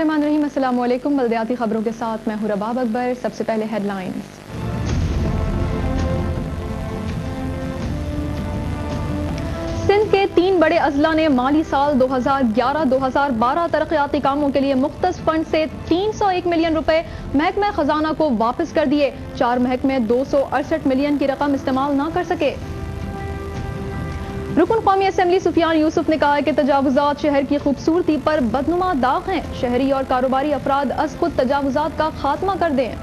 बिस्मिल्लाहिर्रहमानिर्रहीम। अस्सलाम वालेकुम। बल्दियाती खबरों के साथ मैं हूं रबाब अकबर। सबसे पहले हेडलाइंस। सिंध के 3 बड़े अजला ने माली साल 2011-2012 तरक्याती कामों के लिए मुख्तस फंड से 301 मिलियन रुपए महकमा खजाना को वापस कर दिए। 4 महकमे 268 मिलियन की रकम इस्तेमाल न कर सके। रुकन कौमी असेंबली सुफियान यूसुफ ने कहा है कि तजावुजात शहर की खूबसूरती पर बदनुमा दाग हैं। शहरी और कारोबारी अफराद अज खुद तजावुजात का खात्मा कर दें।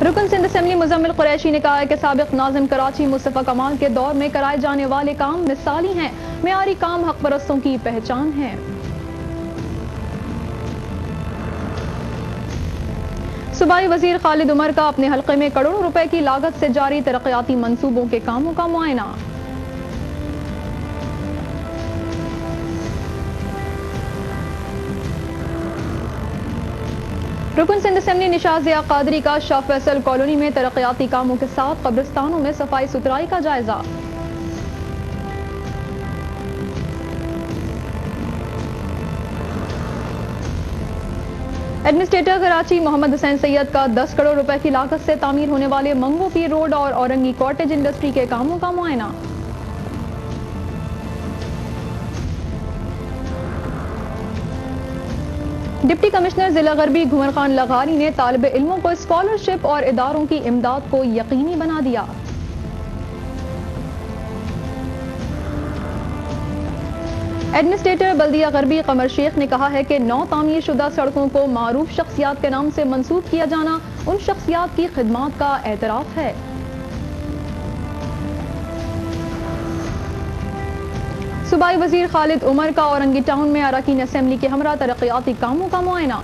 रुकन सिंध असेंबली मुजम्मिल कुरैशी ने कहा है कि साबिक नाज़िम कराची मुस्तफा कमाल के दौर में कराए जाने वाले काम मिसाली हैं। मेयारी काम हक परस्तों की पहचान है। सूबाई वजीर खालिद उमर का अपने हल्के में करोड़ों रुपए की लागत से जारी तरक्याती मंसूबों के कामों का मुआयना। रुकन सिंध असेंबली निशात ज़िया कादरी का शाह फैसल कॉलोनी में तरक्याती कामों के साथ कब्रिस्तानों में सफाई सुथराई का जायजा। एडमिनिस्ट्रेटर कराची मोहम्मद हुसैन सैयद का 10 करोड़ रुपए की लागत से तामीर होने वाले मंगो पीर रोड और औरंगी कॉटेज इंडस्ट्री के कामों का मुआयना। डिप्टी कमिश्नर जिला गरबी घुमर खान लगारी ने तालिब इल्मों को स्कॉलरशिप और इदारों की इमदाद को यकीनी बना दिया। एडमिनिस्ट्रेटर बल्दिया गरबी कमर शेख ने कहा है कि नौ तामीर शुदा सड़कों को मारूफ शख्सियात के नाम से मंसूब किया जाना उन शख्सियात की खिदमात का एतराफ है। सूबाई वजीर खालिद उमर का औरंगी टाउन में अरकान असेंबली के हमरा तरक्याती कामों का मुआयना।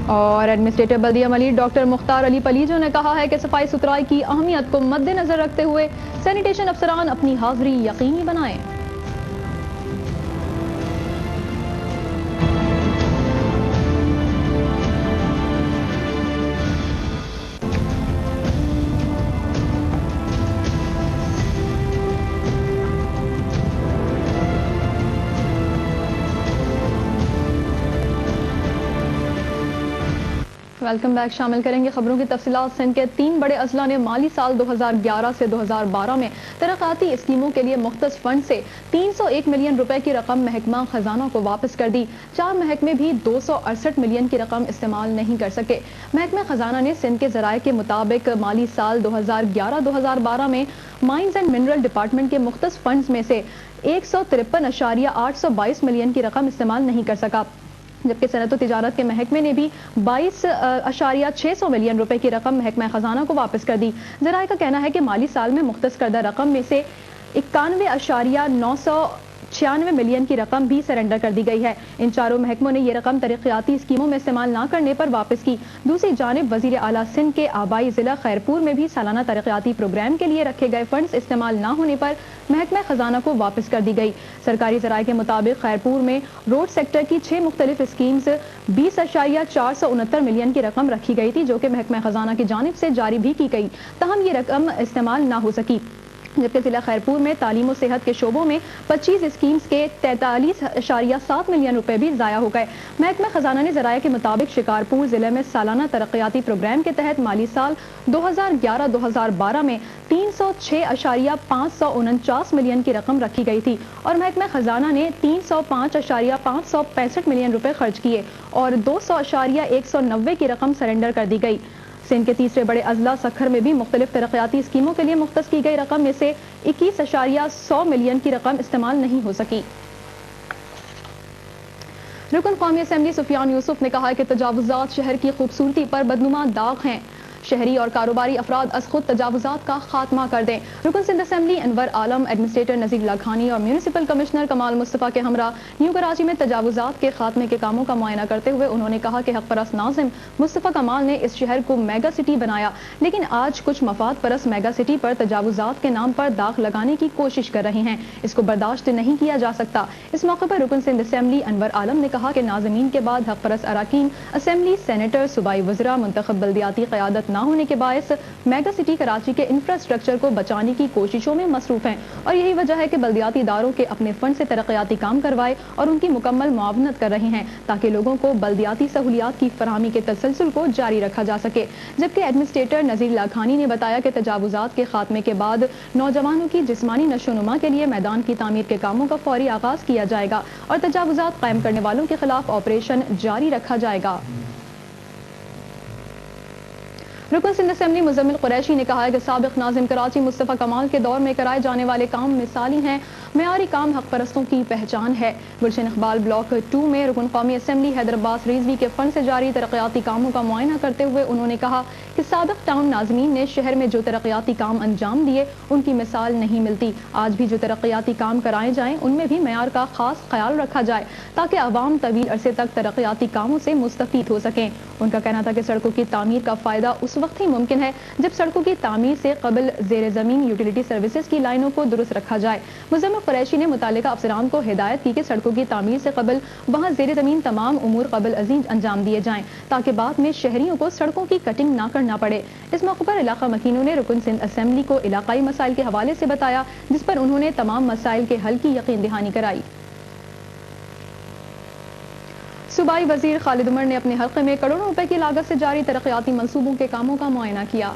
और एडमिनिस्ट्रेटर बल्दिया मलिक डॉक्टर मुख्तार अली पलीजो ने कहा है कि सफाई सुथराई की अहमियत को मद्देनजर रखते हुए सैनिटेशन अफसरान अपनी हाजिरी यकीनी बनाएं। Welcome back. शामिल करेंगे खबरों की तफसीलात। सिंध के 3 बड़े अजला ने माली साल 2011 से 2012 में तरक्याती स्कीमों के लिए मुख्तस फंड से 301 मिलियन रुपए की रकम महकमा खजाना को वापस कर दी। 4 महकमे भी 268 मिलियन की रकम इस्तेमाल नहीं कर सके। महकमा खजाना ने सिंध के जराये के मुताबिक माली साल 2011-2012 में माइंस एंड मिनरल डिपार्टमेंट के मुख्तस फंड्स में से 153.822 मिलियन की रकम इस्तेमाल नहीं कर सका, जबकि सनत और तिजारत के महकमे ने भी 22.600 मिलियन रुपए की रकम महकमा खजाना को वापस कर दी। जराये का कहना है कि माली साल में मुख्तस करदा रकम में से 91.996 मिलियन की रकम भी सरेंडर कर दी गई है। इन चारों महकमों ने यह रकम तरक्याती स्कीमों में इस्तेमाल न करने पर वापस की। दूसरी जानिब वजीर आला सिंध के आबाई जिला खैरपुर में भी सालाना तरक्याती प्रोग्राम के लिए रखे गए फंड्स इस्तेमाल न होने पर महकमा खजाना को वापस कर दी गई। सरकारी जराये के मुताबिक खैरपुर में रोड सेक्टर की 6 मुख्तलिफ स्कीम्स 20.469 मिलियन की रकम रखी गई थी, जो कि महकमा खजाना की जानिब से जारी भी की गई, तहम ये रकम इस्तेमाल न हो सकी। जबकि जिला खैरपुर में तालीम और सेहत के शोबों में 25 स्कीम्स के 43.7 मिलियन रुपए भी जाया हो गए। महकमा खजाना ने जराये के मुताबिक शिकारपुर जिले में सालाना तरक्याती प्रोग्राम के तहत माली साल 2011-2012 में 306.549 मिलियन की रकम रखी गई थी और महकमा खजाना ने 305.565 मिलियन रुपए खर्च किए और 200.190 की रकम सरेंडर कर दी गई। सिंध के तीसरे बड़े अजला सखर में भी मुख्तलिफ तरक्याती स्कीमों के लिए मुख्तस की गई रकम में से 21.100 मिलियन की रकम इस्तेमाल नहीं हो सकी। रुकन कौमी असेंबली सुफियान यूसुफ ने कहा है कि तजावुजात शहर की खूबसूरती पर बदनुमा दाग हैं। شہری اور کاروباری افراد از خود تجاوزات کا خاتمہ کر دیں۔ رکن سندھ اسمبلی انور عالم، ایڈمنسٹریٹر نذیر لاکھانی اور میونسپل کمشنر کمال مصطفیٰ کے ہمراہ نیو کراچی میں تجاوزات کے خاتمے کے کاموں کا معائنہ کرتے ہوئے انہوں نے کہا کہ حق پرست ناظم مصطفیٰ کمال نے اس شہر کو میگا سٹی بنایا، لیکن آج کچھ مفاد پرست میگا سٹی پر تجاوزات کے نام پر داغ لگانے کی کوشش کر رہے ہیں۔ اس کو برداشت نہیں کیا جا سکتا۔ اس موقع پر رکن سندھ اسمبلی انور عالم نے کہا کہ ناظمین کے بعد حق پرست اراکین، اسمبلی، سینیٹر، صوبائی وزراء منتخب بلدیاتی قیادت نہ ہونے کے باعث میگا سٹی کراچی کے انفراسٹرکچر کو بچانے کی کوششوں میں مصروف ہیں، اور یہی وجہ ہے کہ بلدیاتی اداروں کے اپنے فنڈ سے ترقیاتی کام کروائے اور ان کی مکمل معاونت کر رہے ہیں تاکہ لوگوں کو بلدیاتی سہولیات کی فراہمی کے تسلسل کو جاری رکھا جا سکے۔ جبکہ ایڈمنسٹریٹر نذیر لاکھانی نے بتایا کہ تجاوزات کے خاتمے کے بعد نوجوانوں کی جسمانی نشوونما کے لیے میدان کی تعمیر کے کاموں کا فوری آغاز کیا جائے گا اور تجاوزات قائم کرنے والوں کے خلاف آپریشن جاری رکھا جائے گا۔ رکن سندھ اسمبلی مزمل قریشی نے کہا ہے کہ سابق ناظم کراچی مصطفیٰ کمال کے دور میں کرائے جانے والے کام مثالی ہیں، معیاری کام حق پرستوں کی پہچان ہے۔ گلشن اقبال بلاک 2 میں رکن قومی اسمبلی حیدر عباس ریزوی کے فنڈ سے جاری ترقیاتی کاموں کا معائنہ کرتے ہوئے انہوں نے کہا کہ سابق ٹاؤن ناظمین نے شہر میں جو ترقیاتی کام انجام دیے ان کی مثال نہیں ملتی۔ آج بھی جو ترقیاتی کام کرائے جائیں ان میں بھی معیار کا خاص خیال رکھا جائے تاکہ عوام طویل عرصے تک ترقیاتی کاموں سے مستفید ہو سکیں۔ ان کا کہنا تھا کہ سڑکوں کی تعمیر کا فائدہ اس وقت ہی ممکن ہے جب سڑکوں کی تعمیر سے قبل زیر زمین یوٹیلیٹی سروسز کی لائنوں کو درست رکھا جائے۔ مزمل قریشی نے متعلقہ افسران کو ہدایت کی کہ سڑکوں کی تعمیر سے قبل وہاں زیر زمین تمام امور قبل ازیں انجام دیے جائیں تاکہ بعد میں شہریوں کو سڑکوں کی کٹنگ نہ کرنا پڑے۔ اس موقع پر علاقہ مکینوں نے رکن سندھ اسمبلی کو علاقائی مسائل کے حوالے سے بتایا، جس پر انہوں نے تمام مسائل کے حل کی یقین دہانی کرائی۔ صوبائی وزیر خالد عمر نے اپنے حلقے میں کروڑوں روپے کی لاگت سے جاری ترقیاتی منصوبوں کے کاموں کا معائنہ کیا۔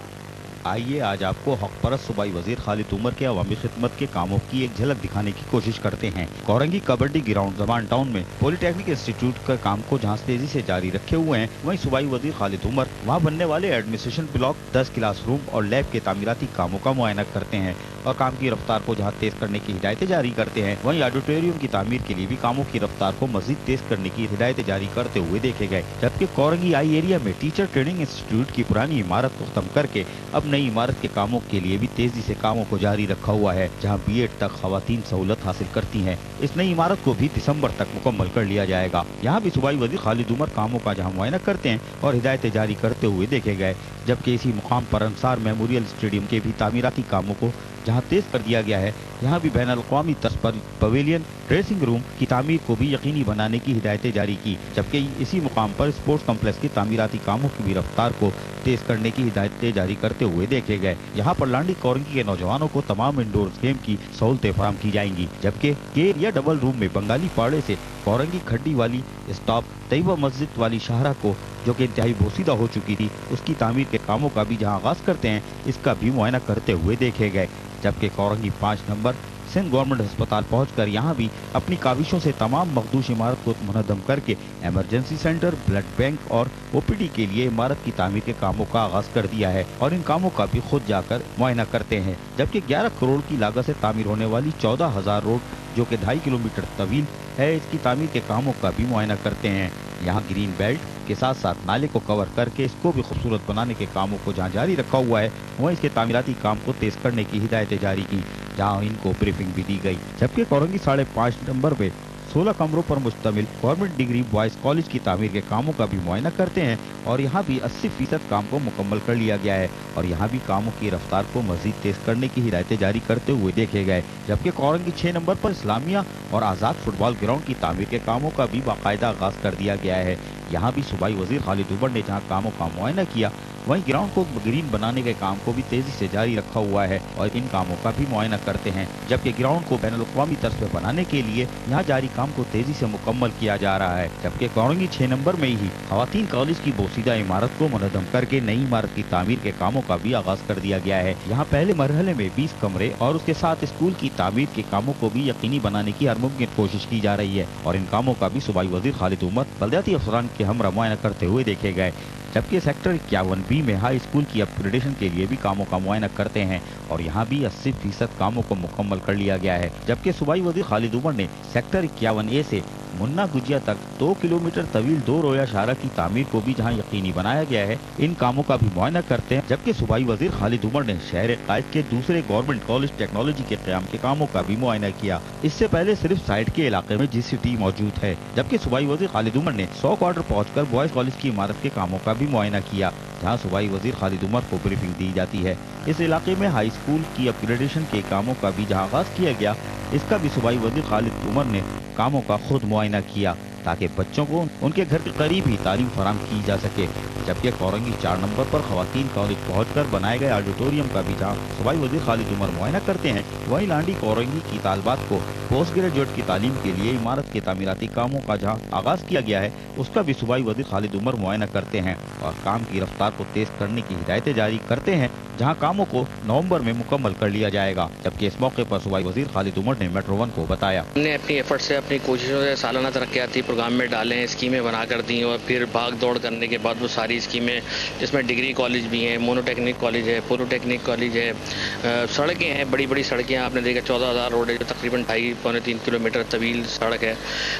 آئیے آج آپ کو حق پرست صوبائی وزیر خالد عمر کے عوامی خدمت کے کاموں کی ایک جھلک دکھانے کی کوشش کرتے ہیں۔ کورنگی کبڈی گراؤنڈ زمان ٹاؤن میں پولی ٹیکنک انسٹیٹیوٹ کا کام کو جہاں تیزی سے جاری رکھے ہوئے ہیں، وہیں صوبائی وزیر خالد عمر وہاں بننے والے ایڈمنسٹریشن بلاک، 10 کلاس روم اور لیب کے تعمیراتی کاموں کا معائنہ کرتے ہیں اور کام کی رفتار کو جہاں تیز کرنے کی ہدایتیں جاری کرتے ہیں، وہیں آڈیٹوریم کی تعمیر کے لیے بھی کاموں کی رفتار کو مزید تیز کرنے کی ہدایتیں جاری کرتے ہوئے دیکھے گئے۔ جبکہ کورنگی آئی ایریا میں ٹیچر ٹریننگ انسٹیٹیوٹ کی پرانی عمارت کو ختم کر کے اب نئی عمارت کے کاموں کے لیے بھی تیزی سے کاموں کو جاری رکھا ہوا ہے، جہاں بی ایڈ تک خواتین سہولت حاصل کرتی ہیں۔ اس نئی عمارت کو بھی دسمبر تک مکمل کر لیا جائے گا۔ یہاں بھی صوبائی وزیر خالد عمر کاموں کا جہاں معائنہ کرتے ہیں اور ہدایتیں جاری کرتے ہوئے دیکھے گئے، جبکہ اسی مقام پر انصار میموریل اسٹیڈیم کے بھی تعمیراتی کاموں کو جہاں تیز کر دیا گیا ہے، یہاں بھی بین الاقوامی طرز پر پویلین، ڈریسنگ روم کی تعمیر کو بھی یقینی بنانے کی ہدایتیں جاری کی، جبکہ اسی مقام پر اسپورٹس کمپلیکس کی تعمیراتی کاموں کی بھی رفتار کو تیز کرنے کی ہدایتیں جاری کرتے ہوئے دیکھے گئے۔ یہاں پر لانڈی کورنگی کے نوجوانوں کو تمام انڈور گیم کی سہولتیں فراہم کی جائیں گی، جبکہ کے یا ڈبل روم میں بنگالی پاڑے سے کورنگی کھڈی والی اسٹاپ طیبہ مسجد والی شاہراہ کو جو کہ انتہائی بوسیدہ ہو چکی تھی، اس کی تعمیر کے کاموں کا بھی جہاں آغاز کرتے ہیں، اس کا بھی معائنہ کرتے ہوئے دیکھے گئے۔ جبکہ کورنگی 5 نمبر سندھ گورنمنٹ ہسپتال پہنچ کر یہاں بھی اپنی کاوشوں سے تمام مخدوش عمارت کو منہدم کر کے ایمرجنسی سینٹر، بلڈ بینک اور او پی ڈی کے لیے عمارت کی تعمیر کے کاموں کا آغاز کر دیا ہے اور ان کاموں کا بھی خود جا کر معائنہ کرتے ہیں۔ جبکہ 11 کروڑ کی لاگت سے تعمیر ہونے والی 14,000 روڈ جو کہ 2.5 کلومیٹر طویل ہے، اس کی تعمیر کے کاموں کا بھی معائنہ کرتے ہیں۔ یہاں گرین بیلٹ کے ساتھ ساتھ نالے کو کور کر کے اس کو بھی خوبصورت بنانے کے کاموں کو جہاں جاری رکھا ہوا ہے، وہیں اس کے تعمیراتی کام کو تیز کرنے کی ہدایتیں جاری کی، جہاں ان کو بریفنگ بھی دی گئی۔ جبکہ کورنگی 5.5 نمبر پہ 16 کمروں پر مشتمل گورنمنٹ ڈگری بوائز کالج کی تعمیر کے کاموں کا بھی معائنہ کرتے ہیں اور یہاں بھی 80% کام کو مکمل کر لیا گیا ہے اور یہاں بھی کاموں کی رفتار کو مزید تیز کرنے کی ہدایتیں جاری کرتے ہوئے دیکھے گئے۔ جبکہ کورنگی 6 نمبر پر اسلامیہ اور آزاد فٹ بال گراؤنڈ کی تعمیر کے کاموں کا بھی باقاعدہ آغاز کر دیا گیا ہے۔ یہاں بھی صوبائی وزیر خالد عمر نے جہاں کاموں کا معائنہ کیا، وہیں گراؤنڈ کو گرین بنانے کے کام کو بھی تیزی سے جاری رکھا ہوا ہے اور ان کاموں کا بھی معائنہ کرتے ہیں۔ جبکہ گراؤنڈ کو بین الاقوامی طرز پہ بنانے کے لیے یہاں جاری کام کو تیزی سے مکمل کیا جا رہا ہے۔ جبکہ کورنگی 6 نمبر میں ہی خواتین کالج کی بوسیدہ عمارت کو منہدم کر کے نئی عمارت کی تعمیر کے کاموں کا بھی آغاز کر دیا گیا ہے۔ یہاں پہلے مرحلے میں 20 کمرے اور اس کے ساتھ اسکول کی تعمیر کے کاموں کو بھی یقینی بنانے کی ہر ممکن کوشش کی جا رہی ہے اور ان کاموں کا بھی صوبائی وزیر خالد عمر بلدیاتی افسران کے ہمراہ معائنہ کرتے ہوئے دیکھے گئے۔ جبکہ سیکٹر 51B میں ہائی اسکول کی اپ گریڈیشن کے لیے بھی کاموں کا معائنہ کرتے ہیں اور یہاں بھی 80% کاموں کو مکمل کر لیا گیا ہے۔ جبکہ صوبائی وزیر خالد عمر نے سیکٹر 51A سے मुन्ना गुजिया तक 2 किलोमीटर तवील 2 रोया शाहरा की तामीर को भी जहां यकीनी बनाया गया है, इन कामों का भी मुआयना करते हैं। जबकि सूबाई वजीर खालिद उमर ने शहर कायद के दूसरे गवर्नमेंट कॉलेज टेक्नोलॉजी के क़याम के कामों का भी मुआयना किया। इससे पहले सिर्फ साइट के इलाके में GCT मौजूद है। जबकि सूबाई वजीर खालिद उमर ने 100 क्वार्टर पहुँचकर बॉयज कॉलेज की इमारत के कामों का भी मुआयना किया, जहाँ सूबाई वजीर खालिद उमर को ब्रीफिंग दी जाती है। इस इलाके में हाई स्कूल की अपग्रेडेशन के कामों का भी जहाँ आगाज किया गया, इसका भी सूबाई वजीर खालिद उमर ने कामों का खुद मुआयना किया, ताकि बच्चों को उनके घर के करीब ही तालीम फराम की जा सके। जबकि कोरंगी 4 नंबर पर खवातीन कॉलेज पहुंचकर बनाए गए ऑडिटोरियम का भी जहां सूबाई वजीर खालिद उमर मुआयना करते हैं, वहीं लांडी कोरंगी की तालबात को पोस्ट ग्रेजुएट की तालीम के लिए इमारत के तामीराती कामों का जहां आगाज किया गया है, उसका भी सूबाई वजीर खालिद उमर मुआयना करते हैं और काम की रफ्तार को तेज करने की हिदायतें जारी करते हैं, जहां कामों को नवंबर में मुकम्मल कर लिया जाएगा। जबकि इस मौके पर सूबाई वजीर खालिद उमर ने मेट्रो 1 को बताया, हमने अपनी एफर्ट से, अपनी कोशिशों से सालाना तरक्याती प्रोग्राम में डाले हैं, स्कीमें बना कर दी और फिर भाग दौड़ करने के बाद वो सारी स्कीमें, जिसमें डिग्री कॉलेज भी हैं, मोनोटेक्निक कॉलेज है, पोलोटेक्निक कॉलेज है, सड़कें हैं, बड़ी बड़ी सड़कें आपने देखा 14,000 रोड है, जो तकरीबन 2.5-3 किलोमीटर तवील सड़क है।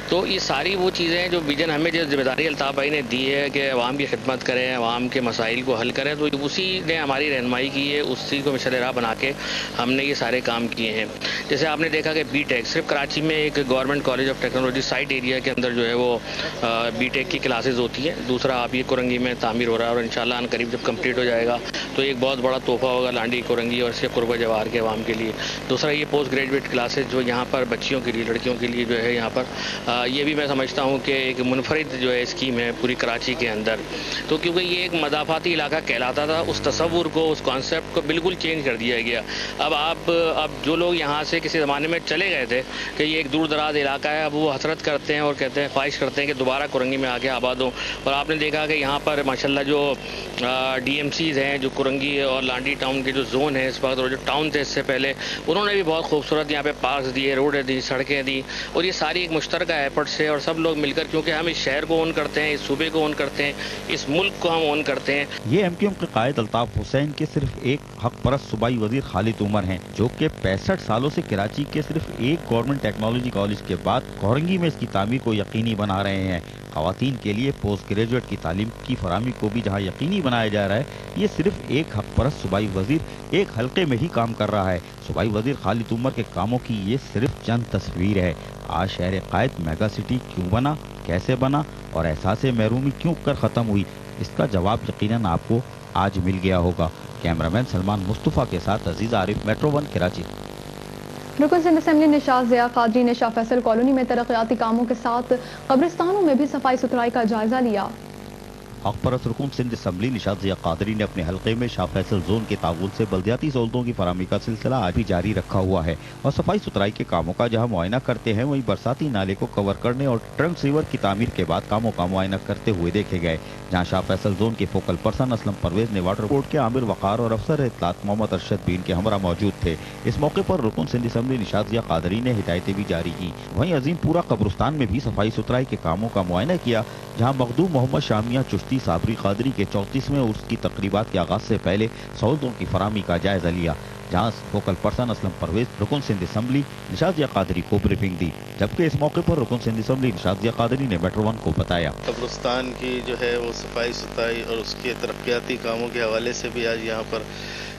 तो ये सारी वो चीज़ें हैं जो विजन हमें जो जिम्मेदारी अल्ताफ़ भाई ने दी है कि अवाम की खिदमत करें, अवाम के मसाइल को हल करें, तो उसी ने हमारी रहनुमाई की है, उसी को मिसाल राह बना के हमने ये सारे काम किए हैं। जैसे आपने देखा कि BTech सिर्फ कराची में एक government college of technology site area के अंदर जो है वो BTech की क्लासेस होती हैं। दूसरा आप ये कोरंगी में तामीर हो रहा है और इंशाल्लाह अन करीब जब कंप्लीट हो जाएगा तो एक बहुत बड़ा तोहफा होगा लांडी कोरंगी और इसके कुर्बा जवार के अवाम के लिए। दूसरा ये पोस्ट ग्रेजुएट क्लासेस जो यहाँ पर बच्चियों के लिए, लड़कियों के लिए जो है यहाँ पर ये भी मैं समझता हूँ कि एक मुनफरिद जो है स्कीम है पूरी कराची के अंदर। तो क्योंकि ये एक मदाफाती इलाका कहलाता था, उस तस्वुर को, उस कॉन्सेप्ट को बिल्कुल चेंज कर दिया गया। अब जो लोग यहाँ से किसी ज़माने में चले गए थे कि ये एक दूर दराज इलाका है, अब वो हसरत करते हैं और कहते हैं, ख्वाहिश करते हैं कि दोबारा कोरंगी में आके आबाद हो। और आपने देखा कि यहाँ पर माशाल्लाह जो DMCs हैं, जो कोरंगी और लांडी टाउन के जो जोन है इस वक्त, और जो टाउन थे इससे पहले, उन्होंने भी बहुत खूबसूरत यहाँ पे पार्क्स दिए, रोडें दी, सड़कें दी, और ये सारी एक मुश्तरका एफर्ट से और सब लोग मिलकर, क्योंकि हम इस शहर को ओन करते हैं, इस सूबे को ओन करते हैं, इस मुल्क को हम ओन करते हैं। ये MQM के कायद अल्ताफ हुसैन के सिर्फ एक हक परस्त सूबाई वजीर खालिद उमर हैं, जो कि 65 सालों से कराची के सिर्फ एक गवर्नमेंट टेक्नोलॉजी कॉलेज के बाद कोरंगी में इसकी तामीर को यकीनी बना रहे हैं। खवातीन के लिए पोस्ट ग्रेजुएट की तालीम की फराहमी को भी जहाँ यकीनी बनाया जा रहा है, ये सिर्फ एक हक परस्त सूबाई वजीर एक हल्के में ही काम कर रहा है। सूबाई वजीर खालिद उमर के कामों की ये सिर्फ चंद तस्वीर है। आज शहर कायद मेगा सिटी क्यों बना, कैसे बना और एहसास महरूमी क्यों कर ख़त्म हुई, इसका जवाब यकीनन आपको आज मिल गया होगा। कैमरामैन सलमान मुस्तफ़ा के साथ अजीज आरिफ, मेट्रो 1 कराची। रुकन सिंध असेंबली निशात ज़िया कादरी ने शाह फैसल कॉलोनी में तरक्याती कामों के साथ कब्रिस्तानों में भी सफाई सुथराई का जायजा लिया। हक परस्त रुकन सिंध असेंबली निशात ज़िया कादरी ने अपने हल्के में शाह फैसल जोन के ताउन से बल्दियाती सहूलतों की फराहमी का सिलसिला आज भी जारी रखा हुआ है और सफाई सुथराई के कामों का जहां मुआयना करते हैं, वहीं बरसाती नाले को कवर करने और ट्रंक सीवर की तामीर के बाद कामों का मुआयना करते हुए देखे गए। जहां शाह फैसल जोन के फोकल पर्सन असलम परवेज ने वाटर बोर्ड के आमिर वकार और अफसर इत्तलात मोहम्मद अरशद भी इनके हमरा मौजूद थे। इस मौके पर रुकन सिंध असेंबली निशात ज़िया कादरी ने हिदायतें भी जारी की। वहीं अजीमपुरा कब्रिस्तान में भी सफाई सुथराई के कामों का मुआयना किया, जहाँ मखदूम मोहम्मद शामिया चिश्ती साबरी कादरी के 34वें उर्स की तकरीबात के आगाज से पहले सहूलतों की फराहमी का जायजा लिया, जहाँ फोकल पर्सन असलम परवेज रुकन सिंध असेंबली निशात ज़िया कादरी को ब्रीफिंग दी। जबकि इस मौके पर रुकन सिंध असेंबली निशात ज़िया कादरी ने मेट्रो 1 को बताया, कब्रिस्तान की जो है वो सफाई सुथराई और उसके तरक्याती कामों के हवाले से भी आज यहाँ पर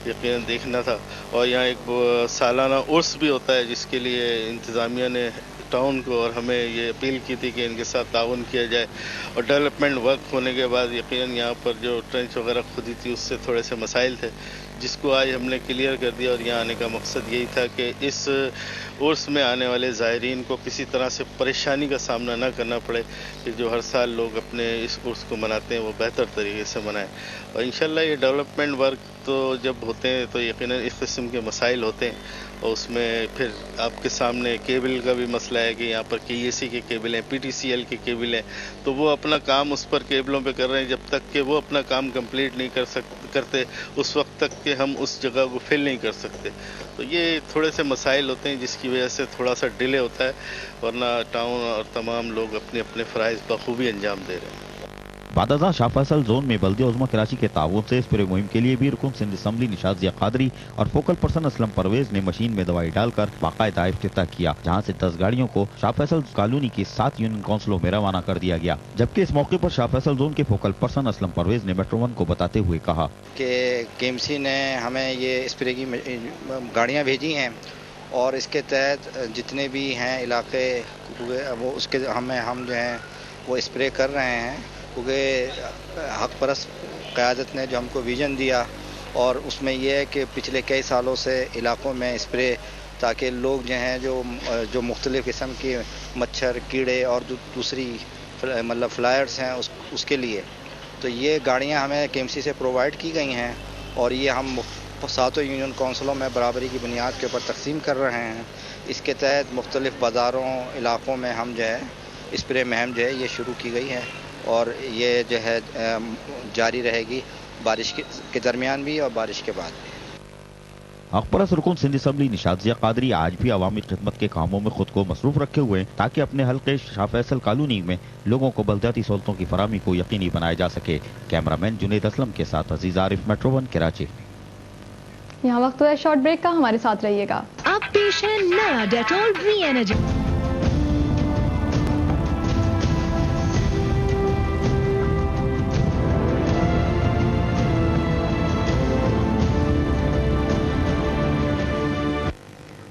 यकीनन देखना था। और यहाँ एक सालाना उर्स भी होता है, जिसके लिए इंतज़ामिया ने टाउन को और हमें ये अपील की थी कि इनके साथ ताउन किया जाए। और डेवलपमेंट वर्क होने के बाद यकीनन यहाँ पर जो ट्रेंच वगैरह खुदी थी उससे थोड़े से मसाइल थे, जिसको आज हमने क्लियर कर दिया। और यहाँ आने का मकसद यही था कि इस उर्स में आने वाले ज़ायरीन को किसी तरह से परेशानी का सामना न करना पड़े, कि जो हर साल लोग अपने इस उर्स को मनाते हैं वो बेहतर तरीके से मनाएं। और इंशाल्लाह ये डेवलपमेंट वर्क तो जब होते हैं तो यकीनन इस किस्म के मसाइल होते हैं, और उसमें फिर आपके सामने केबल का भी मसला है कि यहाँ पर KEC के केबल हैं, PTCL के केबल हैं, तो वो अपना काम उस पर केबलों पे कर रहे हैं। जब तक कि वो अपना काम कंप्लीट नहीं करते उस वक्त तक कि हम उस जगह को फिल नहीं कर सकते। तो ये थोड़े से मसाइल होते हैं जिसकी वजह से थोड़ा सा डिले होता है, वरना टाउन और तमाम लोग अपने अपने फ़राइज़ बखूबी अंजाम दे रहे हैं। बाद अज़ां शाह फैसल जोन में बल्दिया उज़्मा कराची के ताउन से स्प्रे मुहिम के लिए भी रुकन सिंध असम्बली निशात ज़िया कादरी और फोकल पर्सन असलम परवेज ने मशीन में दवाई डालकर बाकायदा इफ्तिताह किया, जहाँ से 10 गाड़ियों को शाह फैसल कॉलोनी की 7 यूनियन काउंसिलों में रवाना कर दिया गया। जबकि इस मौके पर शाह फैसल जोन के फोकल पर्सन असलम परवेज ने मेट्रो वन को बताते हुए कहा कि केएमसी ने हमें ये स्प्रे की गाड़ियाँ भेजी हैं और इसके तहत जितने भी हैं इलाके वो उसके हम जो हैं वो स्प्रे कर रहे हैं, क्योंकि हक परस्त क़यादत ने जो हमको विजन दिया और उसमें यह है कि पिछले कई सालों से इलाकों में स्प्रे, ताकि लोग जो हैं जो मुख्तलिफ़ किस्म के मच्छर कीड़े और दूसरी मतलब फ्लायर्स हैं उसके लिए, तो ये गाड़ियां हमें केएमसी से प्रोवाइड की गई हैं और ये हम 7 यूनियन काउंसिलों में बराबरी की बुनियाद के ऊपर तकसीम कर रहे हैं। इसके तहत मुख्तलिफ़ बाज़ारों इलाकों में हम जो है स्प्रे मुहिम जो है ये शुरू की गई है और ये जो है जारी रहेगी बारिश के दरमियान भी और बारिश के बाद भी। हक परस्त रुकन सिंध असम्बली निशात ज़िया कादरी आज भी अवामी खिदमत के कामों में खुद को मसरूफ रखे हुए हैं ताकि अपने हल्के शाह फैसल कॉलोनी में लोगों को बल्दियाती सहूलतों की फराहमी को यकीनी बनाया जा सके। कैमरामैन जुनेद असलम के साथ अजीज आरिफ, मेट्रो वन, कराची। यहाँ वक्त हुआ है शॉर्ट ब्रेक का, हमारे साथ रहिएगा। अब पेश है नया डेटॉल री एनर्जी।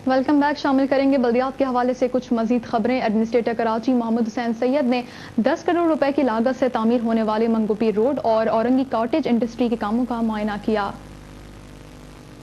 Welcome back. शामिल करेंगे बल्दियात के हवाले से कुछ मजीद खबरें। एडमिनिस्ट्रेटर कराची मोहम्मद हुसैन सैयद ने 10 करोड़ रुपए की लागत से तामीर होने वाले मंगोपीर रोड और औरंगी कॉटेज इंडस्ट्री के कामों का मुआयना किया।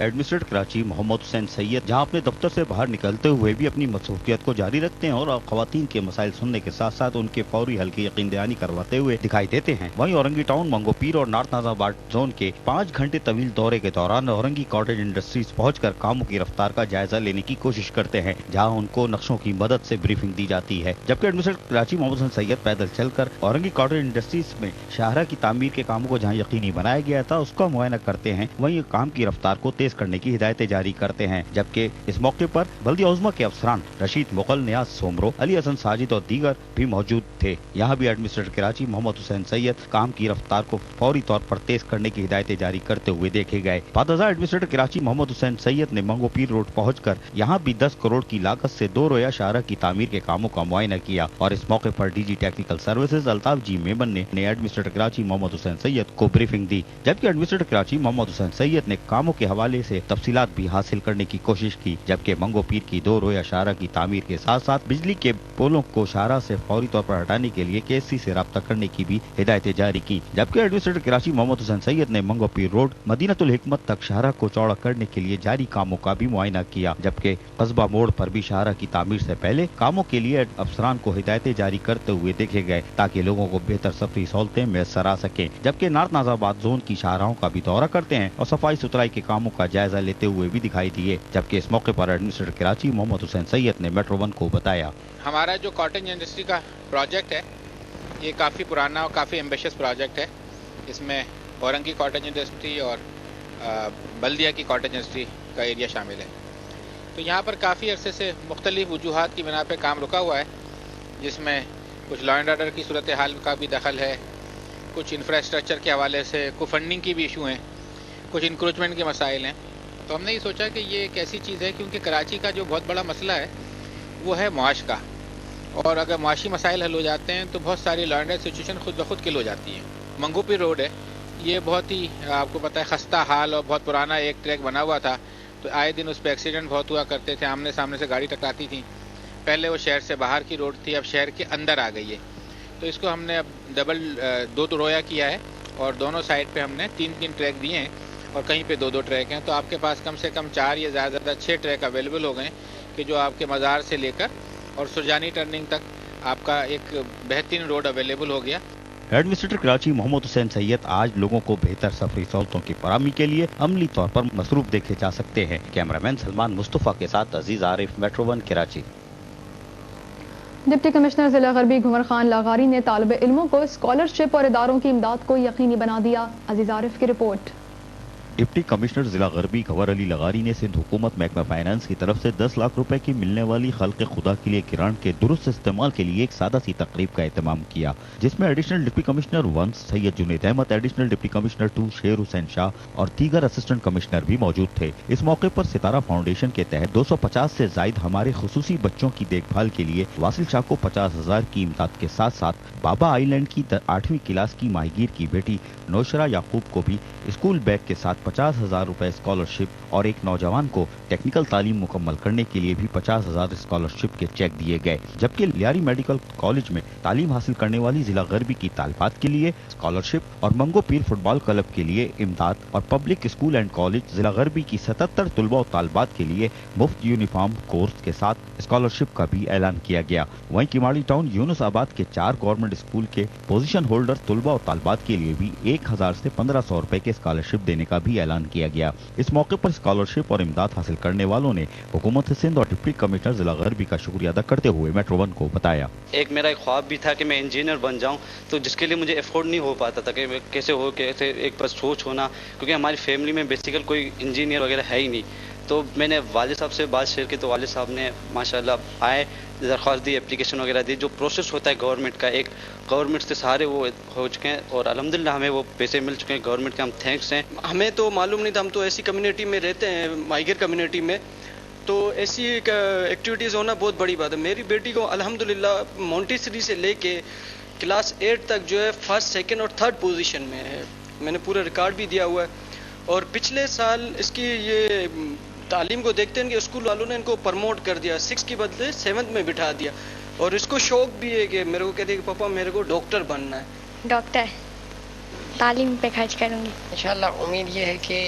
एडमिनिस्ट्रेटर कराची मोहम्मद हुसैन सैयद जहां अपने दफ्तर से बाहर निकलते हुए भी अपनी मसरूफियत को जारी रखते हैं और खवातीन के मसाइल सुनने के साथ साथ उनके फौरी हल की यकीन दहानी करवाते हुए दिखाई देते हैं। वहीं औरंगी टाउन, मंगोपीर और नॉर्थ नाजाबाद जोन के 5 घंटे तवील दौरे के दौरान औरंगी कॉटेज इंडस्ट्रीज पहुंचकर कामों की रफ्तार का जायजा लेने की कोशिश करते हैं, जहाँ उनको नक्शों की मदद से ब्रीफिंग दी जाती है। जबकि एडमिनिस्ट्रेटर कराची मोहम्मद हुसैन सैयद पैदल चलकर औरंगी कॉटेज इंडस्ट्रीज में शाहरा की तामीर के कामों को जहाँ यकीनी बनाया गया था उसका मुआयना करते हैं, वहीं काम की रफ्तार को तेज करने की हिदायतें जारी करते हैं। जबकि इस मौके पर बल्दिया उज़्मा के अफसरान रशीद मुगल, नियाज सोमरो, अली हसन साजिद और दीगर भी मौजूद थे। यहाँ भी एडमिनिस्ट्रेटर कराची मोहम्मद हुसैन सैयद काम की रफ्तार को फौरी तौर पर तेज करने की हिदायतें जारी करते हुए देखे गए। बाद एडमिनिस्ट्रेटर कराची मोहम्मद हुसैन सैयद ने मंगोपीर रोड पहुंचकर यहाँ भी 10 करोड़ की लागत से 2 रोया शाहरा की तामीर के कामों का मुआयना किया और इस मौके पर डीजी टेक्निकल सर्विसेज अल्ताफ जी मेमन ने एडमिनिस्ट्रेटर कराची मोहम्मद हुसैन सैयद को ब्रीफिंग दी। जबकि एडमिनिस्ट्रेटर कराची मोहम्मद हुसैन सैयद ने कामों के हवाले से तफसीलात भी हासिल करने की कोशिश की। जबकि मंगोपीर की 2 रोया शाहरा की तामीर के साथ साथ बिजली के पोलों को शाहरा से फौरी तौर पर हटाने के लिए केएससी से राब्ता करने की भी हिदायतें जारी की। जबकि एडमिनिस्ट्रेटर कराची मोहम्मद हुसैन सैयद ने मंगोपीर रोड मदीनतुल हिकमत तक शाहरा को चौड़ा करने के लिए जारी कामों का भी मुआयना किया। जबकि कस्बा मोड़ पर भी शाहरा की तामीर से पहले कामों के लिए अफसरान को हिदायतें जारी करते हुए देखे गए ताकि लोगों को बेहतर सफरी सहूलतें मैसर आ सके। जबकि नॉर्थ नाजाबाद जोन की शाहराओं का भी दौरा करते हैं और सफाई सुथराई के कामों का जायजा लेते हुए भी दिखाई दिए। जबकि इस मौके पर एडमिनिस्ट्रेटर कराची मोहम्मद हुसैन सैयद ने मेट्रो वन को बताया, हमारा जो कॉटेज इंडस्ट्री का प्रोजेक्ट है ये काफ़ी पुराना और काफ़ी एम्बिशियस प्रोजेक्ट है। इसमें औरंगी कॉटेज इंडस्ट्री और बल्दिया की कॉटेज इंडस्ट्री का एरिया शामिल है। तो यहाँ पर काफ़ी अरसे से मुख्तलिफ वजूहात की बिना पे काम रुका हुआ है, जिसमें कुछ लॉ एंड ऑर्डर की सूरत हाल का भी दखल है, कुछ इंफ्रास्ट्रक्चर के हवाले से कुछ फंडिंग की भी इशू हैं, कुछ इंक्रोचमेंट के मसाइल हैं। तो हमने ये सोचा कि ये एक ऐसी चीज़ है, क्योंकि कराची का जो बहुत बड़ा मसला है वो है मुआश का, और अगर मुआशी मसाइल हल हो जाते हैं तो बहुत सारी लॉ एंड ऑर्डर सिचुएशन खुद ब खुद किल हो जाती है। मंगोपीर रोड है, ये बहुत ही आपको पता है खस्ता हाल और बहुत पुराना एक ट्रैक बना हुआ था, तो आए दिन उस पर एक्सीडेंट बहुत हुआ करते थे, आमने सामने से गाड़ी टकराती थी। पहले वो शहर से बाहर की रोड थी, अब शहर के अंदर आ गई है। तो इसको हमने अब डबल 2 रोया किया है और दोनों साइड पे हमने 3-3 ट्रैक दिए हैं और कहीं पे 2-2 ट्रैक हैं। तो आपके पास कम से कम 4 या ज़्यादा 6 ट्रैक अवेलेबल हो गए कि जो आपके मज़ार से लेकर और सुरजानी टर्निंग तक आपका एक बेहतरीन रोड अवेलेबल हो गया। एडमिनिस्ट्रेटर कराची मोहम्मद हुसैन सैयद आज लोगों को बेहतर सफरी सहूलतों की फराहमी के लिए अमली तौर पर मसरूफ देखे जा सकते हैं। कैमरामैन सलमान मुस्तफ़ा के साथ Aziz Arif, metro one, Karachi. Deputy commissioner जिला गरबी घुमर खान लागारी ने तालिब इल्मों को स्कॉलरशिप और इदारों की इमदाद को यकीनी बना दिया। अजीज आरिफ की रिपोर्ट। डिप्टी कमिश्नर जिला गरबी गवर अली लगारी ने सिंध हुकूमत महकमा फाइनेंस की तरफ से 10 लाख रुपए की मिलने वाली खल्क़ खुदा के लिए ग्रांट के दुरुस्त इस्तेमाल के लिए एक सादा सी तकरीब का एहतमाम किया, जिसमें additional deputy commissioner 1 Syed Junaid Ahmed, additional deputy commissioner 2 Sher Hussain Shah और दीगर असिस्टेंट कमिश्नर भी मौजूद थे। इस मौके पर सितारा फाउंडेशन के तहत 250 से जायद हमारे खुसूसी बच्चों की देखभाल के लिए वासिल शाह को 50,000 की इमदाद के साथ साथ बाबा आइलैंड की 8वीं क्लास की माहीगीर की बेटी नौशरा याकूब को भी स्कूल बैग के साथ 50,000 रुपए स्कॉलरशिप और एक नौजवान को टेक्निकल तालीम मुकम्मल करने के लिए भी 50,000 स्कॉलरशिप के चेक दिए गए, जबकि लियारी मेडिकल कॉलेज में तालीम हासिल करने वाली जिला गरबी की तालिबात के लिए स्कॉलरशिप और मंगो पीर फुटबॉल क्लब के लिए इमदाद और पब्लिक स्कूल एंड कॉलेज जिला गरबी की 77 तलबा और तालिबात के लिए मुफ्त यूनिफॉर्म कोर्स के साथ स्कॉलरशिप का भी ऐलान किया गया। वहीं किमाड़ी टाउन यूनुस आबाद के 4 गवर्नमेंट स्कूल के पोजीशन होल्डर तलबा और तालिबात के लिए भी 1,000 से 1,500 रुपए के स्कॉलरशिप देने का भी ऐलान किया गया। इस मौके पर स्कॉलरशिप और इमदाद हासिल करने वालों ने हुकूमत सिंध और डिप्टी कमिश्नर जिला गरबी का शुक्रिया अदा करते हुए मेट्रो 1 को बताया। एक मेरा एक ख्वाब भी था कि मैं इंजीनियर बन जाऊं, तो जिसके लिए मुझे अफोर्ड नहीं हो पाता था कि कैसे एक बस सोच होना, क्योंकि हमारी फैमिली में बेसिकल कोई इंजीनियर वगैरह है ही नहीं। तो मैंने वालिद साहब से बात शेयर की तो वालिद साहब ने माशाल्लाह आए, दरख्वास्त दी, एप्लीकेशन वगैरह दी। जो प्रोसेस होता है गवर्नमेंट का, एक गवर्नमेंट से सारे वो हो चुके हैं और अल्हम्दुलिल्लाह हमें वो पैसे मिल चुके हैं। गवर्नमेंट के हम थैंक्स हैं। हमें तो मालूम नहीं था, हम तो ऐसी कम्युनिटी में रहते हैं, माइगर कम्युनिटी में, तो ऐसी एक्टिविटीज़ होना बहुत बड़ी बात है। मेरी बेटी को अल्हम्दुलिल्लाह मोंटेसरी से लेके क्लास 8 तक जो है 1st, 2nd और 3rd पोजीशन में है। मैंने पूरा रिकॉर्ड भी दिया हुआ है। और पिछले साल इसकी ये तालीम को देखते हैं कि स्कूल वालों ने इनको प्रमोट कर दिया, 6 के बदले 7th में बिठा दिया। और इसको शौक भी है कि मेरे को कहते हैं कि पापा मेरे को डॉक्टर बनना है। डॉक्टर तालीम पे खर्च करूँगी। इंशाल्लाह उम्मीद ये है कि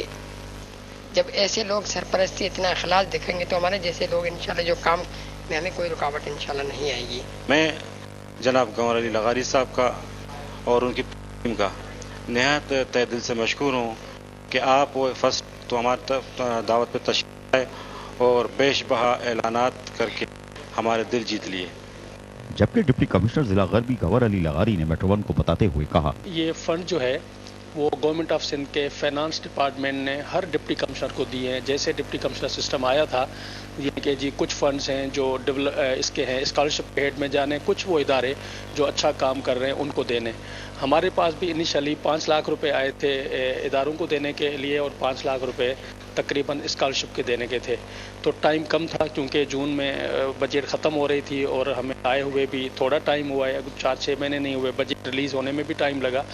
जब ऐसे लोग सरपरस्ती इतना अखलास दिखेंगे तो हमारे जैसे लोग इंशाल्लाह जो काम में हमें कोई रुकावट इंशाल्लाह नहीं आएगी। मैं जनाब गवर अली लगारी साहब का और उनकी टीम का निहायत तहे दिल से मशकूर हूँ कि आप वो फर्स्ट तो हमारे दावत पे तशरीफ आए और बेशबहा ऐलानात करके हमारे दिल जीत लिए। जबकि डिप्टी कमिश्नर जिला गरबी गवर अली लगारी ने मेट्रो 1 को बताते हुए कहा, ये फंड जो है वो गवर्नमेंट ऑफ सिंध के फाइनेंस डिपार्टमेंट ने हर डिप्टी कमिश्नर को दिए हैं। जैसे डिप्टी कमिश्नर सिस्टम आया था ये कि जी कुछ फंड्स हैं जो इसके हैं स्कॉलरशिप के हेड में जाने, कुछ वो इदारे जो अच्छा काम कर रहे हैं उनको देने। हमारे पास भी इनिशियली 5 लाख रुपए आए थे इदारों को देने के लिए और 5 लाख रुपए तकरीबन स्कॉलरशिप के देने के थे। तो टाइम कम था क्योंकि जून में बजट ख़त्म हो रही थी और हमें आए हुए भी थोड़ा टाइम हुआ है, 4-6 महीने नहीं हुए, बजट रिलीज़ होने में भी टाइम लगा।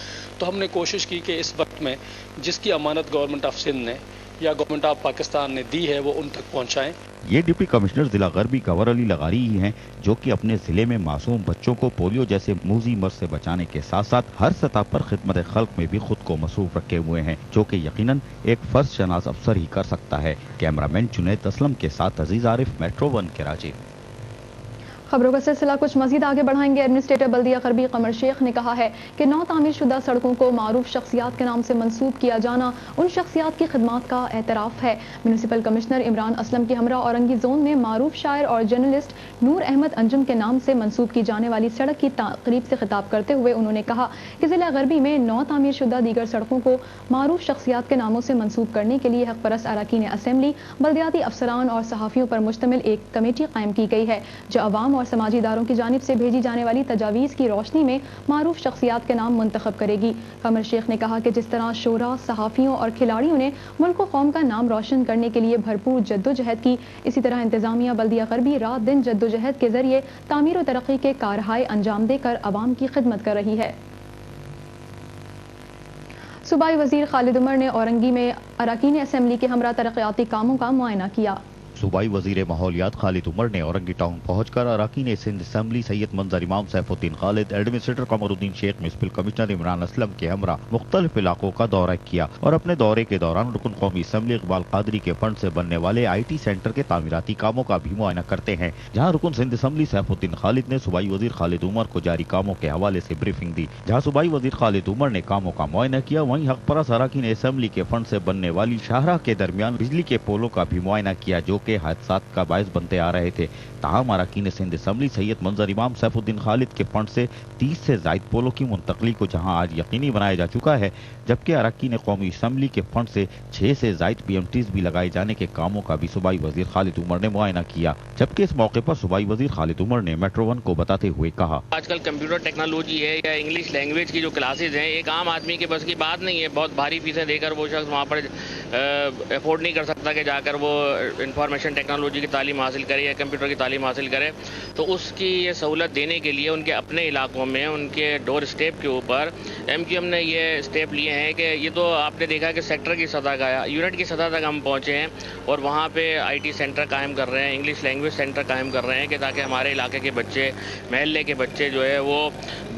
तो हमने कोशिश की कि इस वक्त में जिसकी अमानत गवर्नमेंट ऑफ सिंध ने या गवर्नमेंट ऑफ पाकिस्तान ने दी है वो उन तक पहुँचाएँ। ये डिप्टी कमिश्नर जिला गरबी गवर अली लगारी ही हैं जो कि अपने जिले में मासूम बच्चों को पोलियो जैसे मूजी मर्ज से बचाने के साथ साथ हर सतह पर खिदमत खल्क में भी खुद को मसरूफ रखे हुए हैं, जो कि यकीनन एक फर्ज शनास अफसर ही कर सकता है। कैमरामैन जुनैद असलम के साथ अजीज आरिफ, मेट्रो 1 कराची। खबरों का सिलसिला कुछ मजीद आगे बढ़ाएंगे। एडमिनिस्ट्रेटर बल्दिया गरबी कमर शेख ने कहा है कि नौ तामीर शुदा सड़कों को मारूफ शख्सियात के नाम से मंसूब किया जाना उन शख्सियात की खिदमात का एतराफ़ है। म्यूनिसिपल कमिश्नर इमरान असलम की हमरा औरंगी जोन में मारूफ शायर और जर्नलिस्ट नूर अहमद अंजुम के नाम से मंसूब की जाने वाली सड़क की तकरीब से खिताब करते हुए उन्होंने कहा कि जिला गरबी में नौ तामीर शुदा दीगर सड़कों को मारूफ शख्सियात के नामों से मंसूब करने के लिए हक परस्त अरकान असम्बली, बल्दियाती अफसरान और सहाफ़ियों पर मुश्तमिल एक कमेटी कायम की गई है जो अवाम और समाजी इदारों की जानिब से भेजी जाने वाली तजावीज़ की रोशनी में मारूफ शख्सियात के नाम मुंतखब करेगी। कमर शेख ने कहा कि जिस तरह शोरा, सहाफ़ियों और खिलाड़ियों ने मुल्क और कौम का नाम रोशन करने के लिए भरपूर जद्दोजहद की, इसी तरह इंतजामिया बल्दिया गरबी रात दिन जद्दोजहद के जरिए तामीर और तरक्की के कारहाय अंजाम देकर अवाम की खिदमत कर रही है। सूबाई वजीर खालिद उमर ने औरंगी में अरकान असम्बली के हमरा तरक्याती कामों का मुआयना किया। सूबाई वजीर माहौलियात खालिद उमर ने औरंगी टाउन पहुंचकर अरकान Sindh assembly Syed Manzar Imam Saifuddin Khalid, administrator Qamaruddin Shaikh, municipal commissioner Imran Aslam के हमरा मुख्तलिफ इलाकों का दौरा किया और अपने दौरे के दौरान रुकन कौमी असम्बली इकबाल कादरी के फंड से बनने वाले IT सेंटर के तामीराती कामों का भी मुआयना करते हैं, जहाँ रुकन सिंध असम्बली सैफुद्दीन खालिद ने सूबाई वजीर खालिद उमर को जारी कामों के हवाले से ब्रीफिंग दी। जहाँ सूबाई वजीर खालिद उमर ने कामों का मुआयना किया, वहीं हक परस्त अरकान असम्बली के फंड से बनने वाली शाहराह के दरमियान बिजली के पोलों का भी मुआयना किया, जो के हादसात का बायस बनते आ रहे थे। ताहम अरकान सिंध असम्बली सैयद मंजर इमाम सैफुद्दीन खालिद के फंड से 30 से जायद पोलों की मुंतकली को जहां आज यकीनी बनाया जा चुका है, जबकि अरकान कौमी असम्बली के फंड से 6 से जायद PMTs भी लगाए जाने के कामों का भी सूबाई वजीर खालिद उमर ने मुआयना किया। जबकि इस मौके पर सूबाई वजीर खालिद उमर ने मेट्रो 1 को बताते हुए कहा, आजकल कंप्यूटर टेक्नोलॉजी है या इंग्लिश लैंग्वेज की जो क्लासेज हैं, एक आम आदमी के बस की बात नहीं है। बहुत भारी फीसें देकर वो शख्स वहाँ पर अफोर्ड नहीं कर सकता कि जाकर वो इंफॉर्मेशन टेक्नोलॉजी की तालीम हासिल करे या कंप्यूटर की तालीम हासिल करे। तो उसकी ये सहूलत देने के लिए उनके अपने इलाकों में उनके डोर स्टेप के ऊपर MQM ने ये स्टेप लिए हैं कि ये तो आपने देखा कि सेक्टर की सतह का, यूनिट की सतह तक हम पहुँचे हैं और वहाँ पे IT सेंटर कायम कर रहे हैं, इंग्लिश लैंग्वेज सेंटर कायम कर रहे हैं कि ताकि हमारे इलाके के बच्चे, महल्ले के बच्चे जो है वो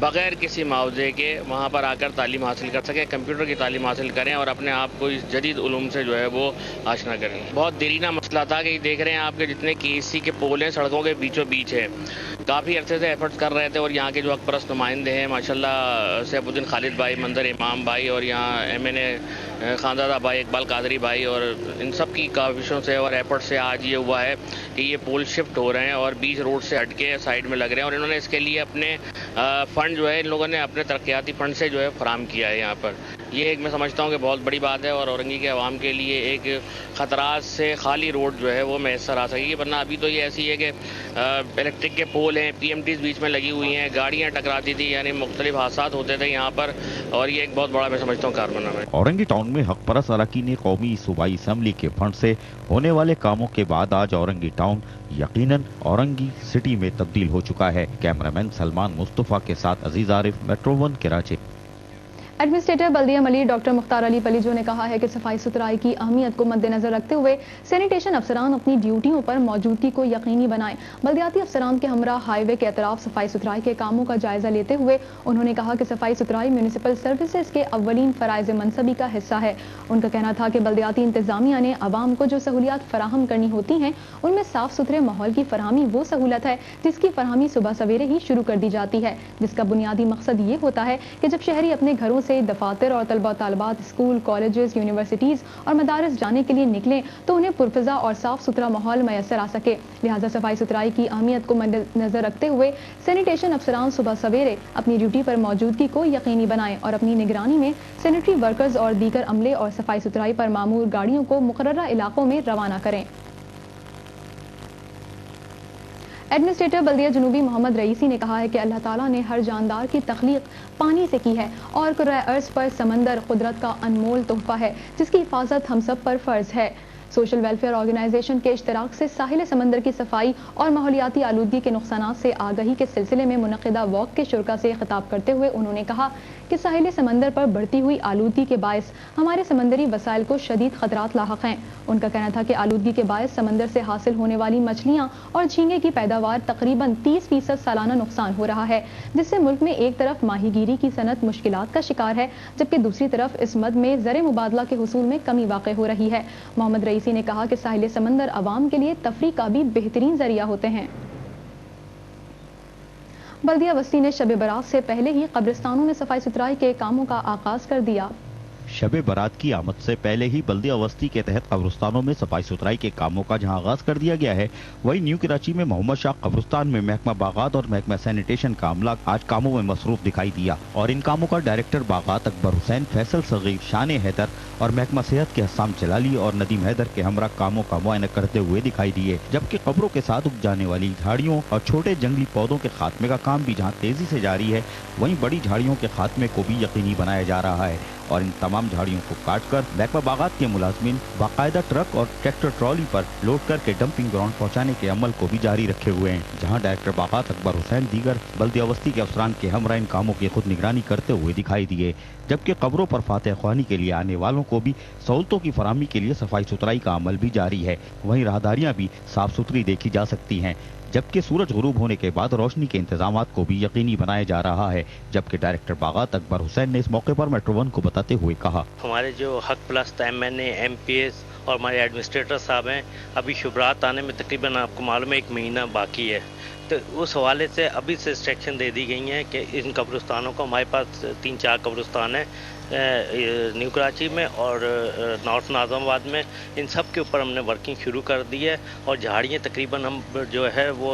बग़ैर किसी मुआवजे के वहाँ पर आकर तालीम हासिल कर सकें, कंप्यूटर की तालीम हासिल करें और अपने आप को इस जदीद उलूम से जो है वो आशना करें। बहुत देरीना मसला था कि देख रहे हैं आपके जितने KSC के पोल हैं सड़कों के बीचों बीच है। काफ़ी अरसे से एफर्ट्स कर रहे थे और यहाँ के जो हक परस्त नुमाइंदे हैं माशाल्लाह सैफुद्दीन खालिद भाई, मंजर इमाम भाई और यहाँ MNA खानदादा भाई, इकबाल कादरी भाई और इन सब की काविशों से और एफर्ट से आज ये हुआ है कि ये पोल शिफ्ट हो रहे हैं और बीच रोड से हट के साइड में लग रहे हैं और इन्होंने इसके लिए अपने फंड जो है इन लोगों ने अपने तरक्याती फंड से जो है फराम किया है यहाँ पर। ये एक मैं समझता हूँ कि बहुत बड़ी बात है और औरंगी के अवाम के लिए एक ख़तरात से खाली रोड जो है वो मैसर आ सकेगी। वरना अभी तो ये ऐसी है कि इलेक्ट्रिक के पोल हैं, PMTs बीच में लगी हुई हैं, गाड़ियाँ टकराती थी, यानी मुख्तलिफ हादसात होते थे यहाँ पर और ये एक बहुत बड़ा मैं समझता हूँ कारनामा है। औरंगी टाउन में हक परस्त अरकान कौमी सूबाई असम्बली के फंड से होने वाले कामों के बाद आज औरंगी टाउन यकीनन औरंगी सिटी में तब्दील हो चुका है। कैमरामैन सलमान मुस्तफा के साथ अजीज आरिफ, मेट्रो 1 कराची। एडमिनिस्ट्रेटर बल्दिया मलिक डॉक्टर मुख्तार अली पलीजो ने कहा है कि सफाई सुथराई की अहमियत को मद्देनजर रखते हुए सैनिटेशन अफसरान अपनी ड्यूटियों पर मौजूदगी को यकीनी बनाएं। बल्दियाती अफसरान के हमरा हाईवे के अतराफ सफाई सुथराई के कामों का जायजा लेते हुए उन्होंने कहा कि सफाई सुथराई म्यूनिसिपल सर्विसेज के अव्वलीन फराइज मनसबी का हिस्सा है। उनका कहना था कि बल्दियाती इंतजामिया ने आवाम को जो सहूलियात फराहम करनी होती हैं उनमें साफ सुथरे माहौल की फरहमी वो सहूलत है जिसकी फरहमी सुबह सवेरे ही शुरू कर दी जाती है, जिसका बुनियादी मकसद ये होता है कि जब शहरी अपने घरों से दफातर और तलबा तालबात स्कूल, कॉलेजेस, यूनिवर्सिटीज और मदारस जाने के लिए निकलें तो उन्हें पुरफिजा और साफ सुथरा माहौल मैसर आ सके। लिहाजा सफाई सुथराई की अहमियत को मद्देनजर रखते हुए सैनिटेशन अफसरान सुबह सवेरे अपनी ड्यूटी पर मौजूदगी को यकीनी बनाएं और अपनी निगरानी में सैनिटरी वर्कर्स और दीगर अमले और सफाई सुथराई पर मामूर गाड़ियों को मुकर्ररा इलाकों में रवाना करें। एडमिनिस्ट्रेटर बल्दिया जनूबी मोहम्मद रईसी ने कहा है कि अल्लाह ताला ने हर जानदार की तख्लीक पानी से की है और कुर्रा अर्ज़ पर समंदर कुदरत का अनमोल तोहफा है जिसकी हिफाजत हम सब पर फर्ज है। सोशल वेलफेयर ऑर्गेनाइजेशन के इश्तराक से साहिल समंदर की सफाई और माहौलियाती आलूदगी के नुकसानात से आगाही के सिलसिले में मुनक़िदा वॉक के शुरका से खिताब करते हुए उन्होंने कहा कि साहिल समंदर पर बढ़ती हुई आलूदगी के बायस हमारे समंदरी वसाइल को शदीद खतरात लाहक हैं। उनका कहना था कि आलूदगी के बायस समंदर से हासिल होने वाली मछलियां और झींगे की पैदावार तकरीबन 30% सालाना नुकसान हो रहा है, जिससे मुल्क में एक तरफ माहीगीरी की सनत मुश्किलात का शिकार है जबकि दूसरी तरफ इस मद में ज़र मुबादला के हुसूल में कमी वाक़ हो रही है। मोहम्मद रईसी ने कहा कि साहिल समंदर अवाम के लिए तफरीह का भी बेहतरीन जरिया होते हैं। बल्दिया वस्ती ने शब बरात से पहले ही कब्रिस्तानों में सफाई सुथराई के कामों का आगाज कर दिया। शब बारात की आमद से पहले ही बल्दिया वस्ती के तहत कब्रिस्तानों में सफाई सुथराई के कामों का जहां आगाज कर दिया गया है, वहीं न्यू कराची में मोहम्मद शाह कब्रिस्तान में महकमा बागात और महकमा सैनिटेशन का अमला आज कामों में मसरूफ दिखाई दिया और इन कामों का डायरेक्टर बागात अकबर हुसैन, फैसल सगीर, शान हैदर और महकमा सेहत के हसाम जलाली और नदीम हैदर के हमरा कामों का मुआयना करते हुए दिखाई दिए। जबकि कब्रों के साथ उग जाने वाली झाड़ियों और छोटे जंगली पौधों के खात्मे का काम भी जहाँ तेजी से जारी है, वहीं बड़ी झाड़ियों के खात्मे को भी यकीनी बनाया जा रहा है और इन तमाम झाड़ियों को काटकर महकमा बागात के मुलाजमीन बाकायदा ट्रक और ट्रैक्टर ट्रॉली पर लोड करके डंपिंग ग्राउंड पहुंचाने के अमल को भी जारी रखे हुए हैं, जहां डायरेक्टर बागात अकबर हुसैन दीगर बल्दिया वस्ती के अफसरान के हमरा इन कामों की खुद निगरानी करते हुए दिखाई दिए। जबकि कब्रों पर फातह ख्वानी के लिए आने वालों को भी सहूलतों की फराहमी के लिए सफाई सुथराई का अमल भी जारी है। वहीं राहदारियां भी साफ सुथरी देखी जा सकती हैं, जबकि सूरज गुरूब होने के बाद रोशनी के इंतजामात को भी यकीनी बनाया जा रहा है। जबकि डायरेक्टर बागात अकबर हुसैन ने इस मौके पर मेट्रो 1 को बताते हुए कहा, हमारे जो हक प्लस MNA MPS और हमारे एडमिनिस्ट्रेटर साहब हैं, अभी शुभरात आने में तकरीबन आपको मालूम है 1 महीना बाकी है, तो उस हवाले से अभी से इंस्ट्रक्शन दे दी गई हैं कि इन कब्रिस्तानों को, हमारे पास 3-4 कब्रिस्तान हैं न्यू कराची में और नॉर्थ नाज़िमाबाद में, इन सब के ऊपर हमने वर्किंग शुरू कर दी है और झाड़ियाँ तकरीबन हम जो है वो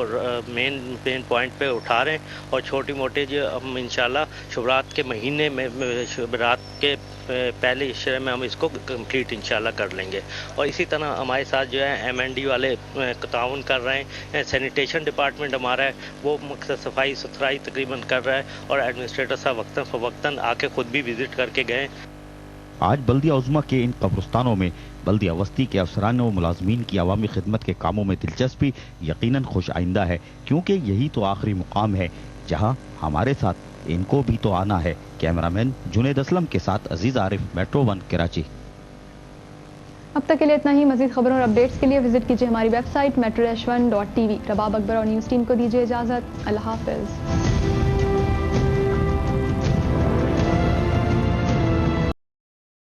मेन पॉइंट पे उठा रहे हैं और छोटी मोटे जो हम इंशाल्लाह शुरुआत के महीने में शुरुआत के पहले इशरे में हम इसको कंप्लीट इंशाल्लाह कर लेंगे। और इसी तरह हमारे साथ जो है MND वाले ताउन कर रहे हैं, सैनिटेशन डिपार्टमेंट हमारा है वो मकसद सफाई सुथराई तकरीबन कर रहा है और एडमिनिस्ट्रेटर साहब वक्तन फ़वक्तन आके खुद भी विजिट करके गए। आज बल्दिया उज़्मा के इन कब्रिस्तानों में बल्दिया वस्ती के अफसरान व मुलाजमीन की अवामी खिदमत के कामों में दिलचस्पी यकीनन खुश आइंदा है, क्योंकि यही तो आखिरी मुकाम है जहाँ हमारे साथ इनको भी तो आना है। कैमरामैन जुनेद असलम के साथ अजीज आरिफ, मेट्रो 1 कराची। अब तक के लिए इतना ही। मजीद खबरों और अपडेट्स के लिए विजिट कीजिए हमारी वेबसाइट metro-1.tv। रबाब अकबर और न्यूज़ टीम को दीजिए इजाज़त। अल्लाह हाफिज़।